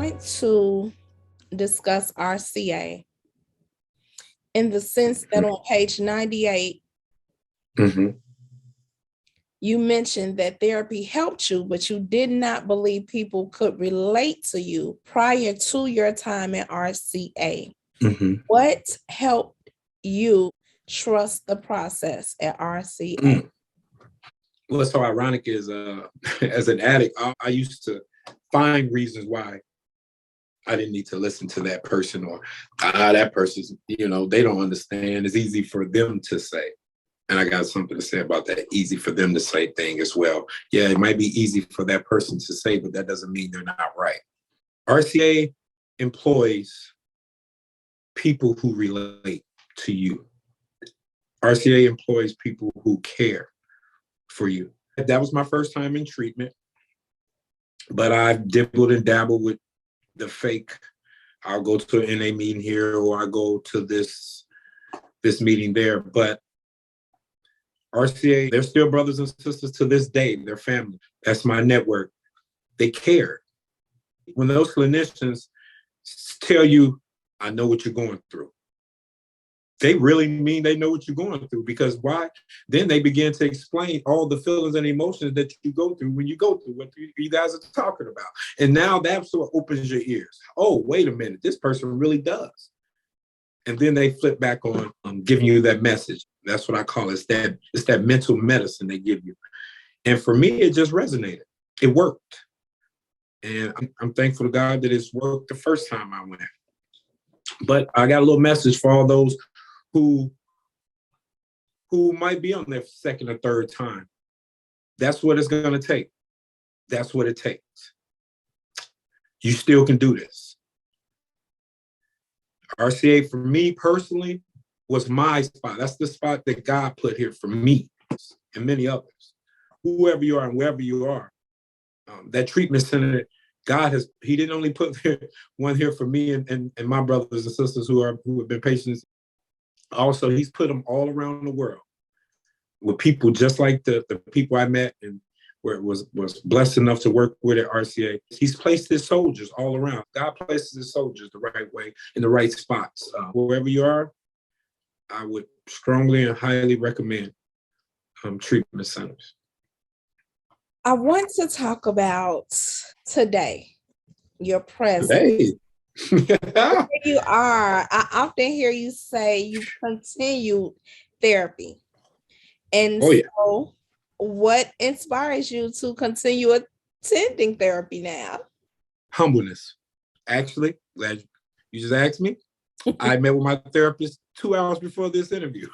want to discuss RCA in the sense that on page 98, you mentioned that therapy helped you, but you did not believe people could relate to you prior to your time at RCA. What helped you trust the process at RCA? What's so ironic is as an addict, I used to find reasons why I didn't need to listen to that person, or that person's, they don't understand. It's easy for them to say. And I got something to say about that easy for them to say thing as well. Yeah, it might be easy for that person to say, but that doesn't mean they're not right. RCA employs people who relate to you. RCA employs people who care for you. That was my first time in treatment, but I've dibbled and dabbled with the fake. I'll go to an NA meeting here, or I go to this meeting there. But RCA, they're still brothers and sisters to this day. They're family. That's my network. They care. When those clinicians tell you, I know what you're going through, they really mean they know what you're going through. Because why? Then they begin to explain all the feelings and emotions that you go through when you go through what you guys are talking about. And now that's what opens your ears. Oh, wait a minute, this person really does. And then they flip back on giving you that message. That's what I call it. It's that mental medicine they give you. And for me, it just resonated. It worked. And I'm thankful to God that it's worked the first time I went. But I got a little message for all those who might be on their second or third time. That's what it's going to take. That's what it takes. You still can do this. RCA, for me personally, was my spot. That's the spot that God put here for me and many others. Whoever you are and wherever you are, that treatment center, He didn't only put one here for me and my brothers and sisters who have been patients. Also, He's put them all around the world with people just like the people I met and where it was blessed enough to work with at RCA. He's placed His soldiers all around. God places His soldiers the right way in the right spots. Wherever you are, I would strongly and highly recommend treatment centers. I want to talk about today, your present. Hey. Where you are. I often hear you say you continued therapy. And so what inspires you to continue attending therapy now? Humbleness. Actually, glad you just asked me. I met with my therapist 2 hours before this interview.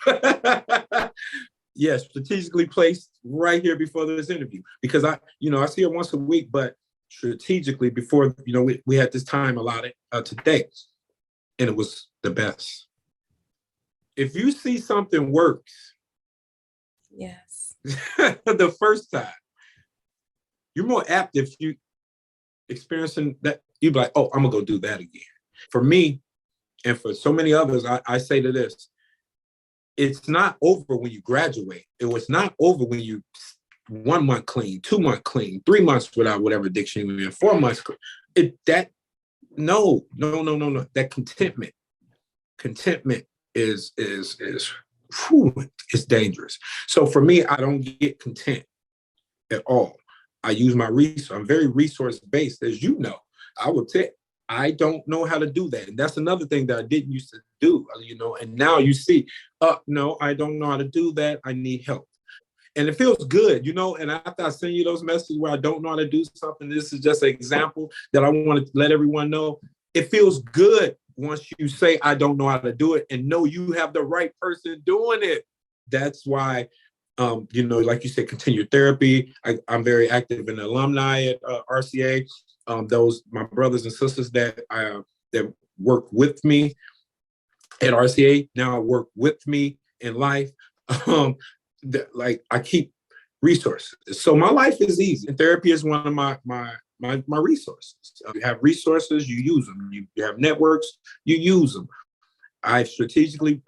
Yes, strategically placed right here before this interview. Because I see her once a week, but strategically before, we had this time allotted today. And it was the best. If you see something works, yes, the first time, you're more apt if you experiencing that, you'd be like, oh, I'm gonna go do that again. For me, and for so many others, I say to this, it's not over when you graduate. It was not over when you 1 month clean, 2 month clean, 3 months without whatever addiction you're in, 4 months. No. That contentment is dangerous. So for me, I don't get content at all. I use my resource. I'm very resource-based, as you know. I would tell I don't know how to do that. And that's another thing that I didn't used to do, and now you see, no, I don't know how to do that. I need help. And it feels good, and after I send you those messages where I don't know how to do something, this is just an example that I want to let everyone know. It feels good once you say, I don't know how to do it, and know you have the right person doing it. That's why, like you said, continue therapy. I'm very active in the alumni at RCA. Those my brothers and sisters that work with me at RCA now work with me in life. I keep resources, so my life is easy. And therapy is one of my resources. You have resources, you use them. You have networks, you use them. I strategically,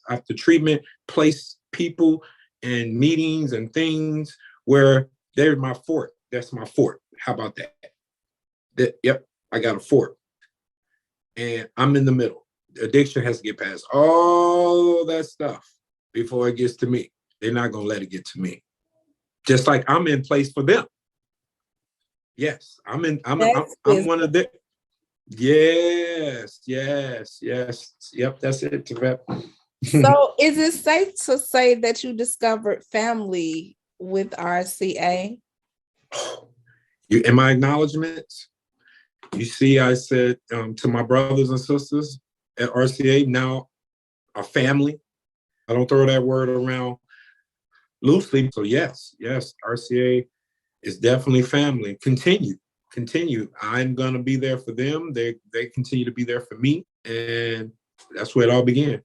after treatment, place people in meetings and things where they're my fort. That's my fort. How about that? Yep. I got a fork, and I'm in the middle. Addiction has to get past all that stuff before it gets to me. They're not going to let it get to me. Just like I'm in place for them. Yes, I'm one of them. Yes. Yep, that's it, Tibet. So is it safe to say that you discovered family with RCA? In my acknowledgments, you see, I said to my brothers and sisters at RCA, now a family. I don't throw that word around loosely. So yes, RCA is definitely family. Continue. I'm gonna be there for them. They continue to be there for me, and that's where it all began.